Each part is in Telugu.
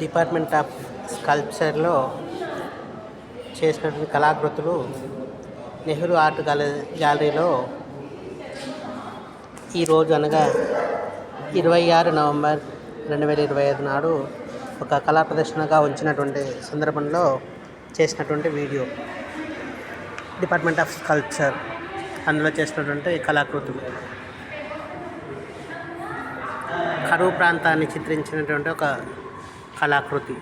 డిపార్ట్మెంట్ ఆఫ్ స్కల్ప్చర్లో చేసినటువంటి కళాకృతులు నెహ్రూ ఆర్ట్ గ్యాలరీలో ఈరోజు అనగా 26 నవంబర్ 2025 నాడు ఒక కళా ప్రదర్శనగా ఉంచినటువంటి సందర్భంలో చేసినటువంటి వీడియో. డిపార్ట్మెంట్ ఆఫ్ స్కల్ప్చర్ అందులో చేసినటువంటి కళాకృతులు కరువు ప్రాంతాన్ని చిత్రించినటువంటి ఒక కళాకృతి.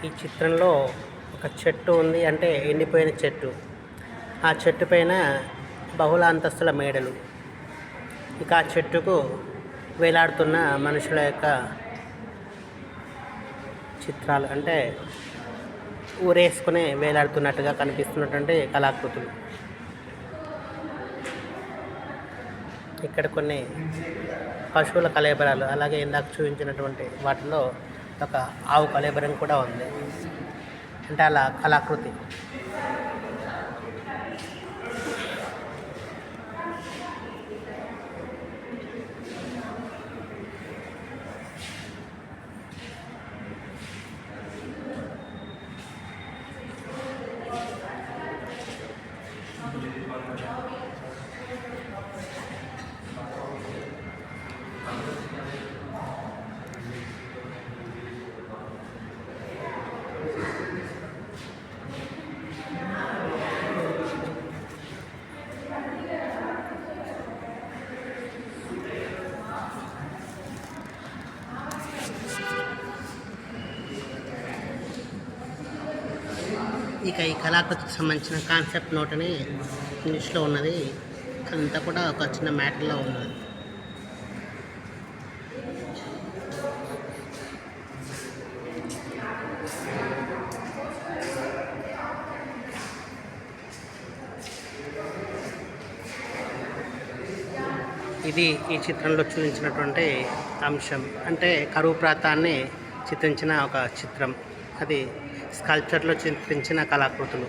ఈ చిత్రంలో ఒక చెట్టు ఉంది, అంటే ఎండిపోయిన చెట్టు. ఆ చెట్టు పైన బహుళ అంతస్తుల మేడలు, ఇక ఆ చెట్టుకు వేలాడుతున్న మనుషుల యొక్క చిత్రాలు, అంటే ఊరేసుకుని వేలాడుతున్నట్టుగా కనిపిస్తున్నటువంటి కళాకృతులు. ఇక్కడ కొన్ని పశువుల కళేబరాలు, అలాగే ఇందాక చూపించినటువంటి వాటిలో ఒక ఆవు కళేబరం కూడా ఉంది, అంటే అలా కళాకృతి. ఇక ఈ కళాకృతికి సంబంధించిన కాన్సెప్ట్ నోట్ అని ఇంగ్లీష్లో ఉన్నది, అంతా కూడా ఒక చిన్న మ్యాటర్లో ఉన్నది. ఇది ఈ చిత్రంలో చూపించినటువంటి అంశం, అంటే కరువు ప్రాంతాన్ని చిత్రించిన ఒక చిత్రం. అది స్కల్ప్చర్లో చిత్రించిన కళాకృతులు.